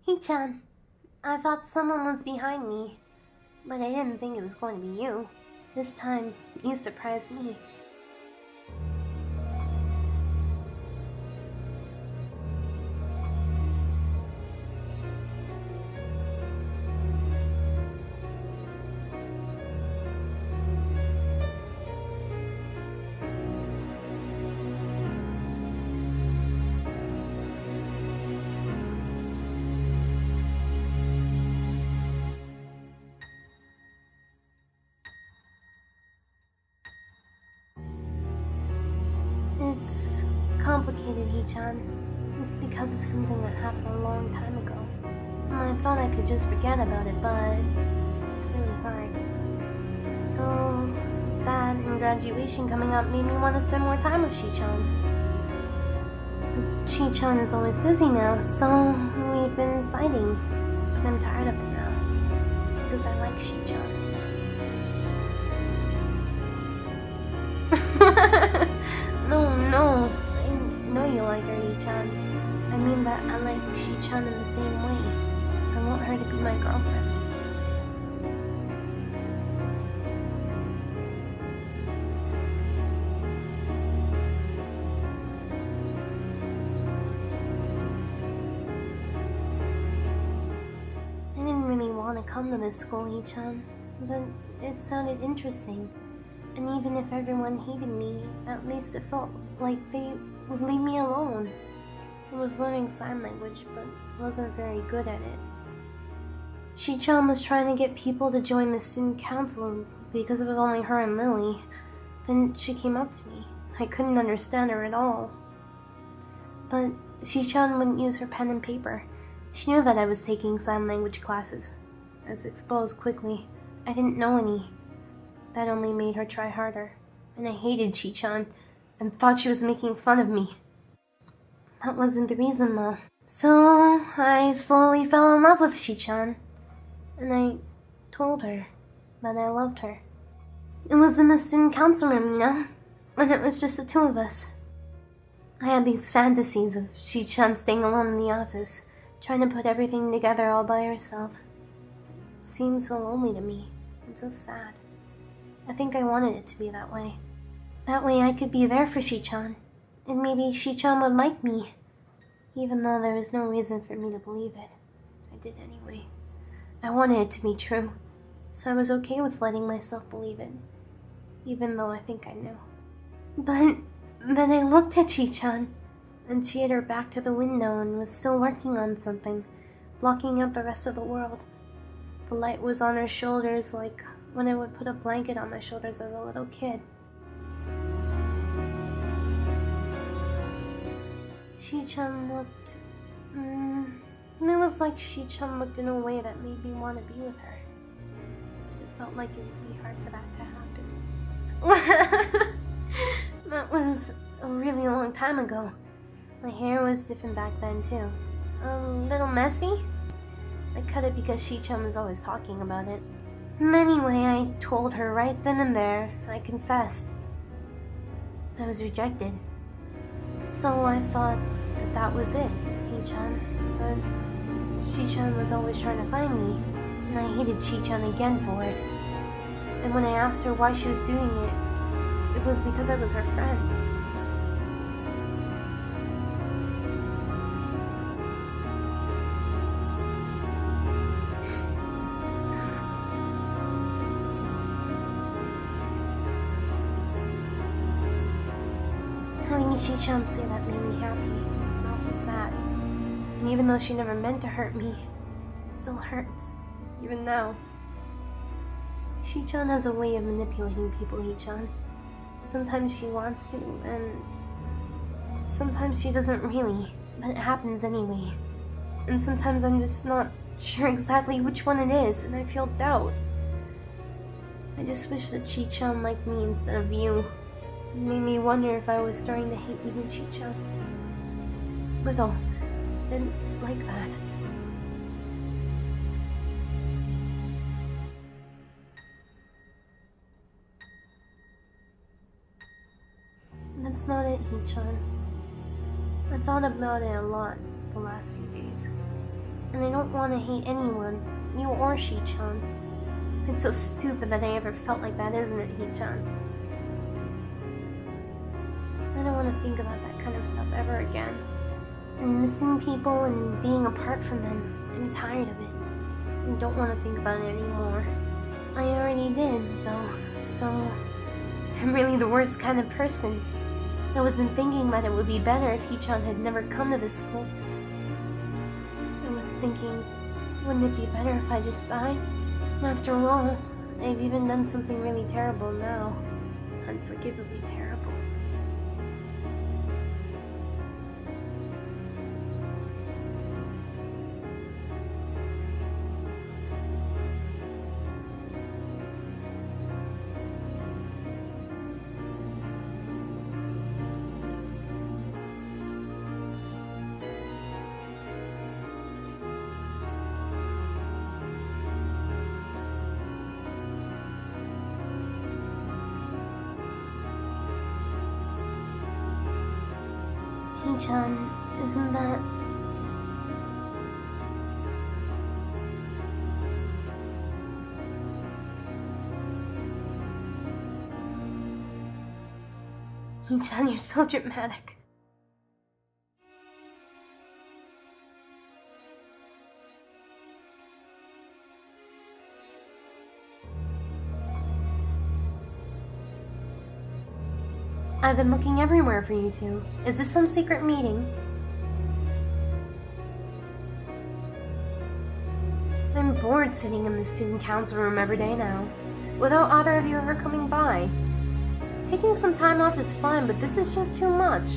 Hey-chan, I thought someone was behind me, but I didn't think it was going to be you. This time, you surprised me. It's complicated, Hee-chan. It's because of something that happened a long time ago. And I thought I could just forget about it, but it's really hard. So, that and graduation coming up made me want to spend more time with Shi-chan. But Shi-chan is always busy now, so we've been fighting. But I'm tired of it now, because I like Shi-chan. No, I know you like her, Hee-chan. I mean that I like Shi-chan in the same way. I want her to be my girlfriend. I didn't really want to come to this school, Hee-chan, but it sounded interesting. And even if everyone hated me, at least it felt like they would leave me alone. I was learning sign language, but wasn't very good at it. Shi-chan was trying to get people to join the student council because it was only her and Lily. Then she came up to me. I couldn't understand her at all. But Shi-chan wouldn't use her pen and paper. She knew that I was taking sign language classes. I was exposed quickly. I didn't know any. That only made her try harder, and I hated Shi-chan and thought she was making fun of me. That wasn't the reason though. So I slowly fell in love with Shi-chan, and I told her that I loved her. It was in the student council room, you know, when it was just the two of us. I had these fantasies of Shi-chan staying alone in the office, trying to put everything together all by herself. It seemed so lonely to me, and so sad. I think I wanted it to be that way. That way I could be there for Shi-chan, and maybe Shi-chan would like me. Even though there was no reason for me to believe it, I did anyway. I wanted it to be true, so I was okay with letting myself believe it, even though I think I knew. But then I looked at Shi-chan, and she had her back to the window and was still working on something, blocking out the rest of the world. The light was on her shoulders like when I would put a blanket on my shoulders as a little kid. Shi-chan looked... it was like Shi-chan looked in a way that made me want to be with her. But it felt like it would be hard for that to happen. That was a really long time ago. My hair was different back then too. A little messy? I cut it because Shi-chan was always talking about it. Anyway, I told her right then and there. I confessed. I was rejected. So I thought that that was it, Hee-chan. But Shi-chan was always trying to find me, and I hated Shi-chan again for it. And when I asked her why she was doing it, it was because I was her friend. Having Shi-chan say that made me happy, and also sad. And even though she never meant to hurt me, it still hurts, even now. Shi-chan has a way of manipulating people, Hee-chan. Sometimes she wants to, and sometimes she doesn't really, but it happens anyway. And sometimes I'm just not sure exactly which one it is, and I feel doubt. I just wish that Shi-chan liked me instead of you. It made me wonder if I was starting to hate you and Shi-chan. Just a little. I didn't like that. That's not it, Hee-chan. I thought about it a lot the last few days. and I don't want to hate anyone, you or Shi-chan. It's so stupid that I ever felt like that, isn't it, Hee-chan? I don't want to think about that kind of stuff ever again. And missing people and being apart from them, I'm tired of it. I don't want to think about it anymore. I already did, though, so... I'm really the worst kind of person. I wasn't thinking that it would be better if Hee-chan had never come to this school. I was thinking, wouldn't it be better if I just died? After all, I've even done something really terrible now. Unforgivably terrible. Hee-chan, isn't that... Hee-chan, you're so dramatic. I've been looking everywhere for you two. Is this some secret meeting? I'm bored sitting in the student council room every day now, without either of you ever coming by. Taking some time off is fine, but this is just too much.